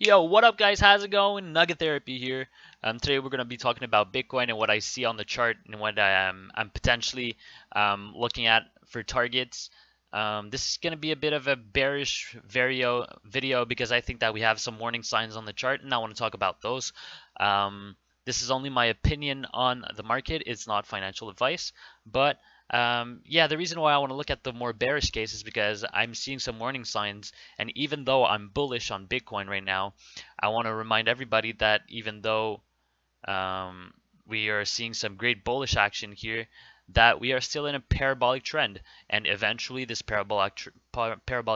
Yo, what up, guys? How's it going? Nugget Therapy here. Today we're gonna be talking about Bitcoin and what I see on the chart and what I'm potentially looking at for targets. This is gonna be a bit of a bearish video because I think that we have some warning signs on the chart, and I want to talk about those. Um, this is only my opinion on the market. It's not financial advice, but yeah, the reason why I want to look at the more bearish case is because I'm seeing some warning signs, and even though I'm bullish on Bitcoin right now, I want to remind everybody that even though we are seeing some great bullish action here, that we are still in a parabolic trend, and eventually this parabolic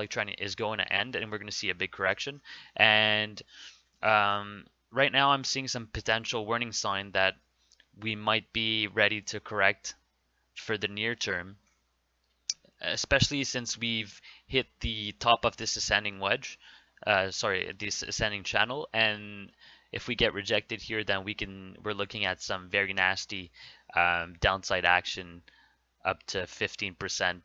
trend is going to end, and we're going to see a big correction. And right now, I'm seeing some potential warning sign that we might be ready to correct for the near term, especially since we've hit the top of this ascending wedge, sorry, this ascending channel, and if we get rejected here, then we're looking at some very nasty downside action up to 15%.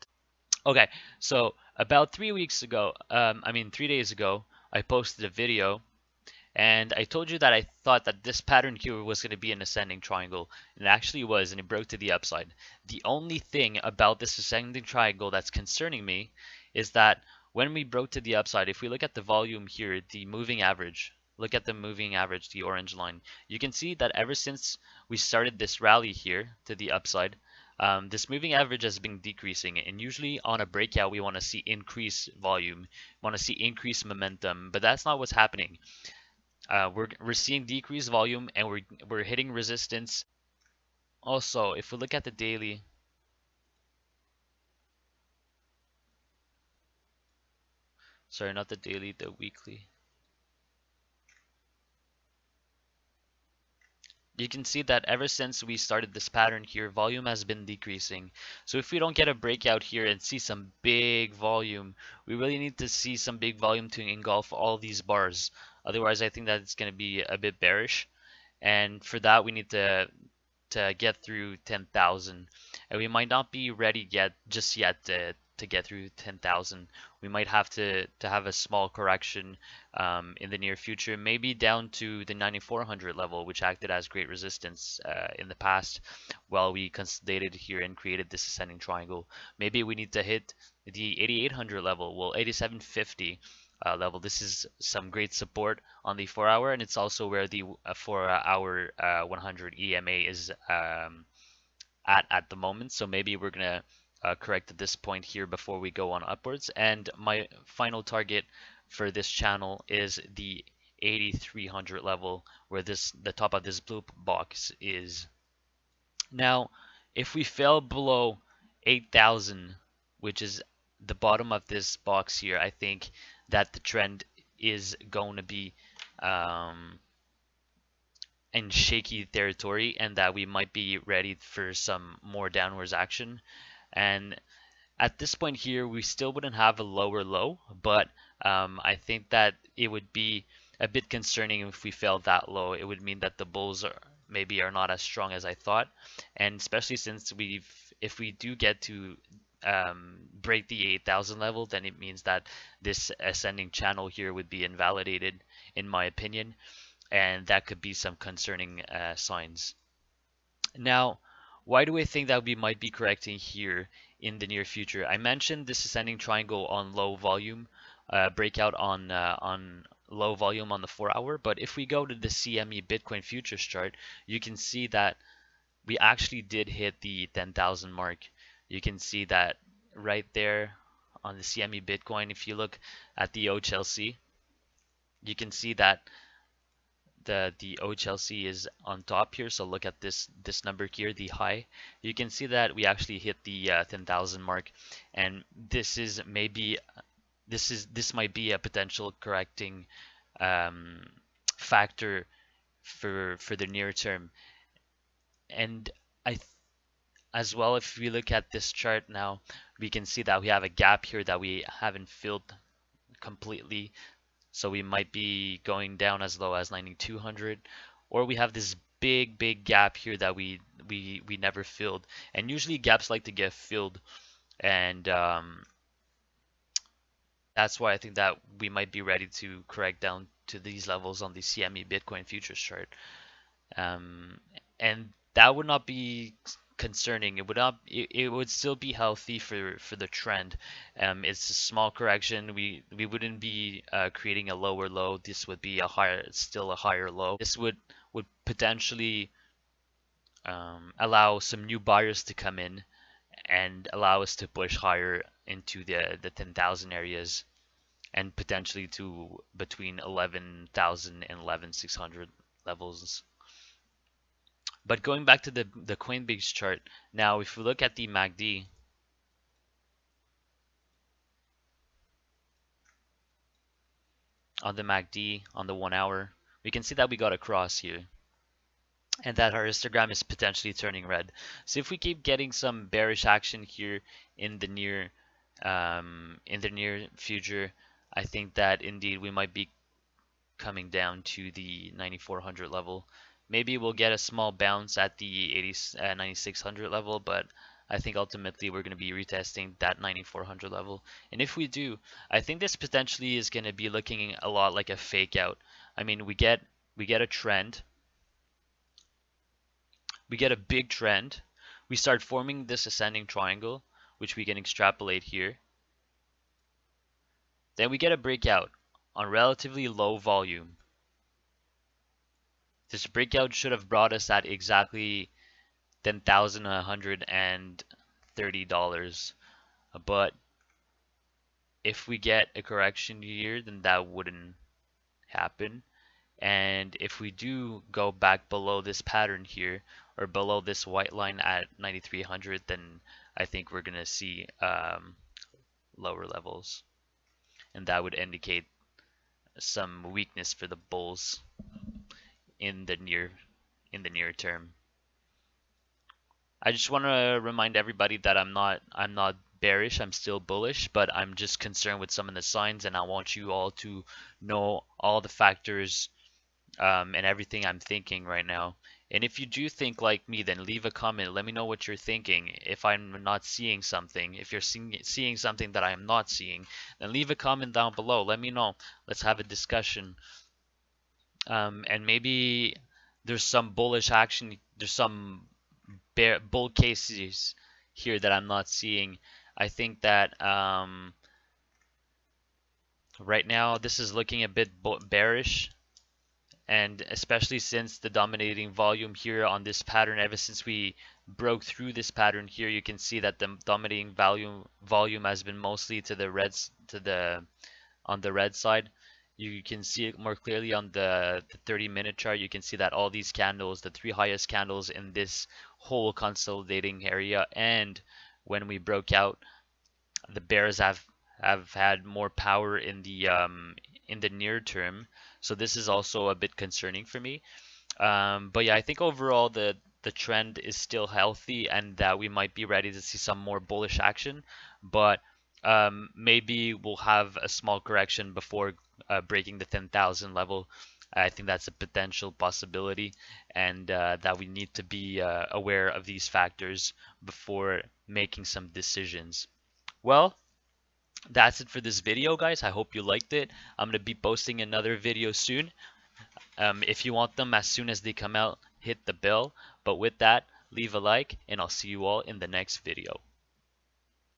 Okay, so about 3 weeks ago, I mean 3 days ago, I posted a video and I told you that I thought that this pattern here was going to be an ascending triangle, and it actually was, and it broke to the upside. The only thing about this ascending triangle that's concerning me is that when we broke to the upside, if we look at the volume here, the moving average, look at the moving average, the orange line, you can see that ever since we started this rally here to the upside, this moving average has been decreasing, and usually on a breakout we want to see increased volume, want to see increased momentum, but that's not what's happening. We're seeing decreased volume, and we're hitting resistance. Also, if we look at the daily, sorry, not the daily, the weekly, you can see that ever since we started this pattern here, volume has been decreasing. So if we don't get a breakout here and see some big volume, we really need to see some big volume to engulf all these bars. Otherwise, I think that it's going to be a bit bearish. And for that, we need to get through 10,000, and we might not be ready yet just yet to get through 10,000. We might have to have a small correction in the near future, maybe down to the 9,400 level, which acted as great resistance in the past while we consolidated here and created this ascending triangle. Maybe we need to hit the 8,800 level, well, 8,750 level. This is some great support on the 4 hour, and it's also where the 4 hour 100 EMA is at the moment. So maybe we're gonna correct at this point here before we go on upwards. And my final target for this channel is the 8,300 level, where the top of this blue box is. Now, if we fell below 8,000, which is the bottom of this box here, I think that the trend is going to be um, in shaky territory, and that we might be ready for some more downwards action. And at this point here, we still wouldn't have a lower low, but I think that it would be a bit concerning if we fell that low. It would mean that the bulls maybe are not as strong as I thought, and especially since if we do get to break the 8,000 level, then it means that this ascending channel here would be invalidated, in my opinion, and that could be some concerning signs. Now, why do I think that we might be correcting here in the near future? I mentioned this ascending triangle on low volume, breakout on low volume on the 4 hour, but if we go to the CME Bitcoin futures chart, you can see that we actually did hit the 10,000 mark. You can see that right there on the CME Bitcoin. If you look at the OHLC, you can see that the OHLC is on top here. So look at this number here, the high. You can see that we actually hit the 10,000 mark, and this might be a potential correcting um, factor for the near term. And I as well, if we look at this chart now, we can see that we have a gap here that we haven't filled completely. So we might be going down as low as 9,200, or we have this big gap here that we never filled. And usually gaps like to get filled, and That's why I think that we might be ready to correct down to these levels on the CME Bitcoin futures chart. Um, and that would not be concerning. It would not. It would still be healthy for the trend. It's a small correction. We wouldn't be creating a lower low. This would be a higher, still a higher low. This would potentially allow some new buyers to come in and allow us to push higher into the 10,000 areas and potentially to between 11,000 and 11,600 levels. But going back to the Coinbase chart, now if we look at the MACD, on the MACD, on the 1 hour, we can see that we got a cross here and that our histogram is potentially turning red. So if we keep getting some bearish action here in the near future, I think that indeed we might be coming down to the 9400 level. Maybe we'll get a small bounce at the 9600 level, but I think ultimately we're going to be retesting that 9400 level. And if we do, I think this potentially is going to be looking a lot like a fake out. I mean, we get a trend, we get a big trend, we start forming this ascending triangle, which we can extrapolate here. Then we get a breakout on relatively low volume. This breakout should have brought us at exactly $10,130. But if we get a correction here, then that wouldn't happen. And if we do go back below this pattern here, or below this white line at 9,300, then I think we're gonna see lower levels, and that would indicate some weakness for the bulls in the near term. I just want to remind everybody that I'm not bearish. I'm still bullish, but I'm just concerned with some of the signs, and I want you all to know all the factors and everything I'm thinking right now. And if you do think like me, then leave a comment. Let me know what you're thinking. If I'm not seeing something, if you're seeing something that I'm not seeing, then leave a comment down below. Let me know. Let's have a discussion. And maybe there's some bullish action. There's some bull cases here that I'm not seeing. I think that right now this is looking a bit bearish, and especially since the dominating volume here on this pattern, ever since we broke through this pattern here, you can see that the dominating volume has been mostly to the reds, on the red side. You can see it more clearly on the 30-minute chart. You can see that all these candles, the three highest candles in this whole consolidating area, and when we broke out, the bears have had more power in the near term. So this is also a bit concerning for me. But yeah, I think overall the trend is still healthy and that we might be ready to see some more bullish action. But maybe we'll have a small correction before breaking the 10,000 level. I think that's a potential possibility, and that we need to be aware of these factors before making some decisions. Well, that's it for this video, guys. I hope you liked it. I'm going to be posting another video soon. If you want them as soon as they come out, hit the bell. But with that, leave a like, and I'll see you all in the next video.